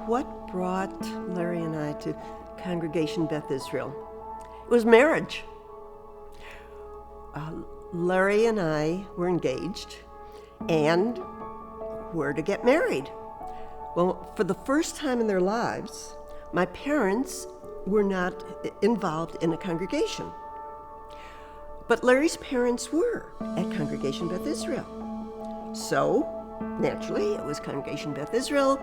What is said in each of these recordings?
What brought Larry and I to Congregation Beth Israel? It was marriage. Larry and I were engaged and were to get married. Well, for the first time in their lives, my parents were not involved in a congregation. But Larry's parents were at Congregation Beth Israel. So, naturally, it was Congregation Beth Israel,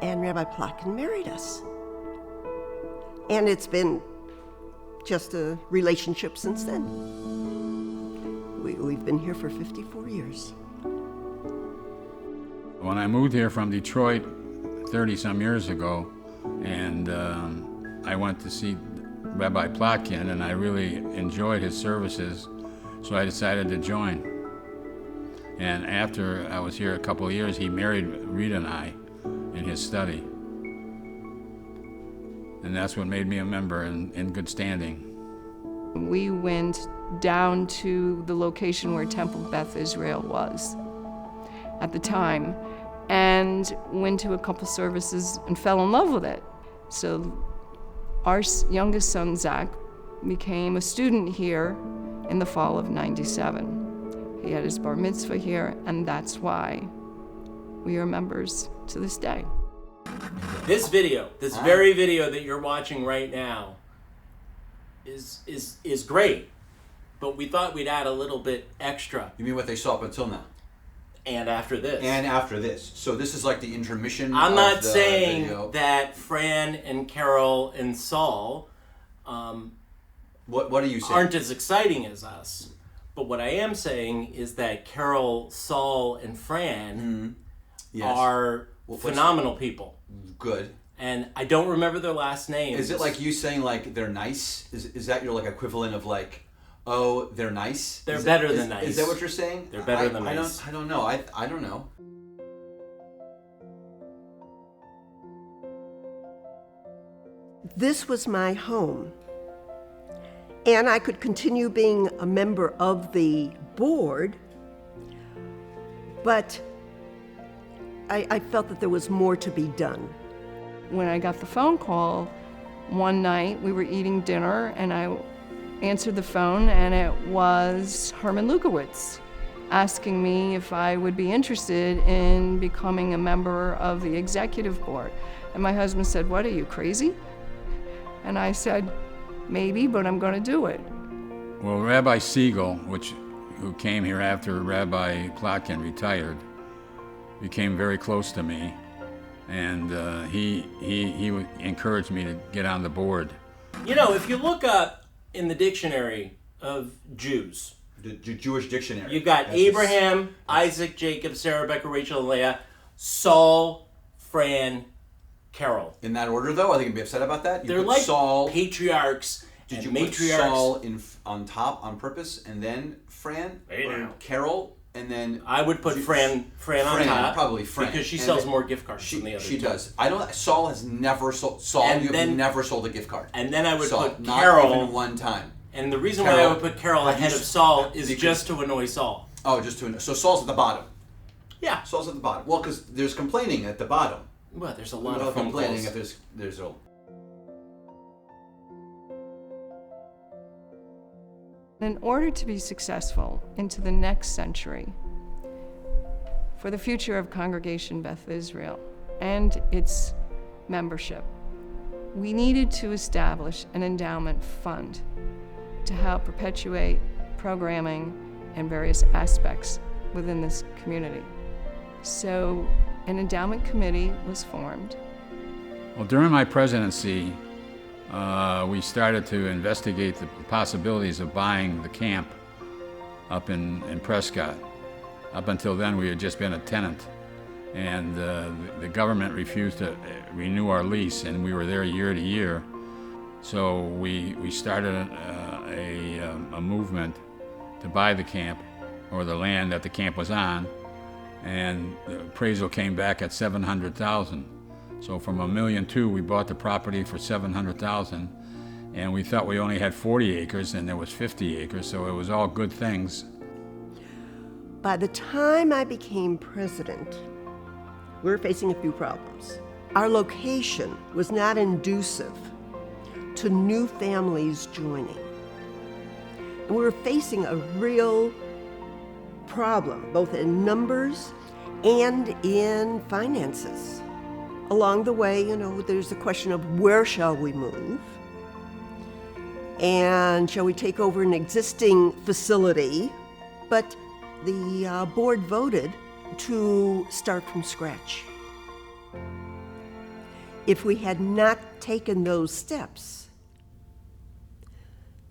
and Rabbi Plotkin married us. And it's been just a relationship since then. We've been here for 54 years. When I moved here from Detroit 30-some years ago, and I went to see Rabbi Plotkin, and I really enjoyed his services, so I decided to join. And after I was here a couple of years, he married Rita and I in his study. And that's what made me a member in good standing. We went down to the location where Temple Beth Israel was at the time, and went to a couple services and fell in love with it. So our youngest son, Zach, became a student here in the fall of '97. He had his bar mitzvah here, and that's why we are members to this day. This video, this very video that you're watching right now is great, but we thought we'd add a little bit extra. You mean what they saw up until now? And after this. And after this. So this is like the intermission I'm of not the saying video. that Fran and Carol and Saul What are you saying? aren't as exciting as us. But what I am saying is that Carol, Saul, and Fran Yes. are phenomenal people. Good. And I don't remember their last names. Is it like you saying like they're nice? Is that your like equivalent of like, oh, they're nice? They're better than nice. Is that what you're saying? They're better than nice. I don't know. I don't know. This was my home. And I could continue being a member of the board, but I felt that there was more to be done. When I got the phone call one night, we were eating dinner, and I answered the phone, and it was Herman Lukowitz asking me if I would be interested in becoming a member of the executive board. And my husband said, "What, are you crazy?" And I said, "Maybe, but I'm going to do it." Well, Rabbi Siegel, who came here after Rabbi Plotkin retired, became very close to me, and he encouraged me to get on the board. You know, if you look up in the dictionary of Jews, The Jewish dictionary. you've got Abraham, Isaac, Jacob, Sarah, Rebecca, Rachel, and Leah, Saul, Fran, Carol. In that order, though, I think you'd be upset about that. You They're put like Saul. patriarchs Did and you matriarchs. put Saul on top on purpose, and then Fran Hey, or now. Carol, and then I would put Fran on top. probably Fran, because she And sells then- more gift cards than the other She two. does. I don't. Saul has never sold. Saul, And you have then- never sold a gift card. And then I would Saul, put not Carol. even one time. And the reason why I Carol, would put Carol have ahead you of s- Saul is because- just to annoy Saul. Oh, so Saul's at the bottom. Yeah. Saul's at the bottom. Well, because there's complaining at the bottom. Well, there's a lot Well, of phone complaining calls. if there's a. In order to be successful into the next century, for the future of Congregation Beth Israel and its membership, we needed to establish an endowment fund to help perpetuate programming and various aspects within this community. So an endowment committee was formed. Well, during my presidency, we started to investigate the possibilities of buying the camp up in Prescott. Up until then, we had just been a tenant, and the government refused to renew our lease, and we were there year to year. So we started a movement to buy the camp, or the land that the camp was on, and the appraisal came back at $700,000. So from $1.2 million, we bought the property for $700,000, and we thought we only had 40 acres, and there was 50 acres, so it was all good things. By the time I became president, we were facing a few problems. Our location was not conducive to new families joining. And we were facing a real problem, both in numbers and in finances. Along the way, there's the question of where shall we move? And shall we take over an existing facility? But the board voted to start from scratch. If we had not taken those steps,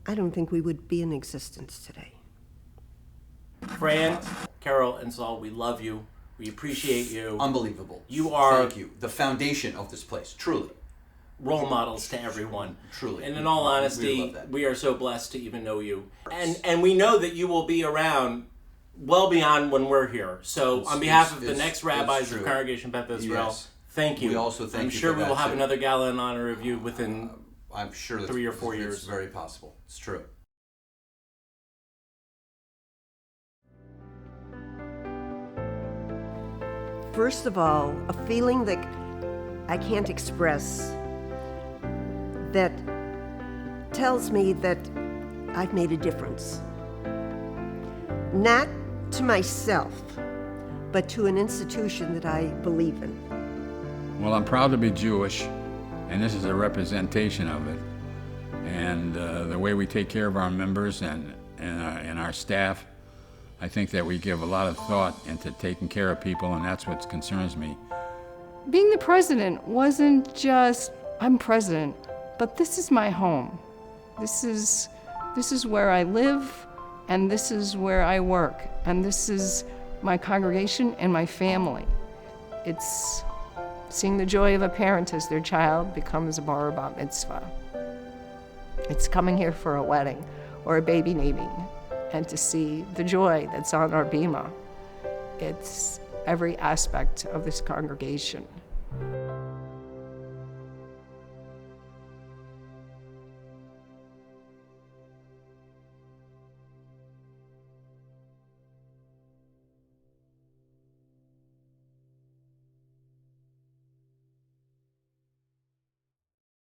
I don't think we would be in existence today. Fran, Carol, and Saul, we love you. We appreciate you. Unbelievable. You are Thank you. The foundation of this place, truly. role models to everyone. Truly. And in all honesty, we are so blessed to even know you. And we know that you will be around well beyond when we're here. So on behalf of the next rabbis of Congregation Beth Israel, Yes. thank you. We also thank I'm you sure for we will that, have too. another gala in honor of you within I'm sure that's 3 or 4 years. It's very possible. It's true. First of all, a feeling that I can't express that tells me that I've made a difference. Not to myself, but to an institution that I believe in. Well, I'm proud to be Jewish, and this is a representation of it. And the way we take care of our members and our staff, I think that we give a lot of thought into taking care of people, and that's what concerns me. Being the president wasn't just, I'm president, but this is my home. This is where I live, and this is where I work, and this is my congregation and my family. It's seeing the joy of a parent as their child becomes a bar bat mitzvah. It's coming here for a wedding or a baby naming and to see the joy that's on our bima. It's every aspect of this congregation.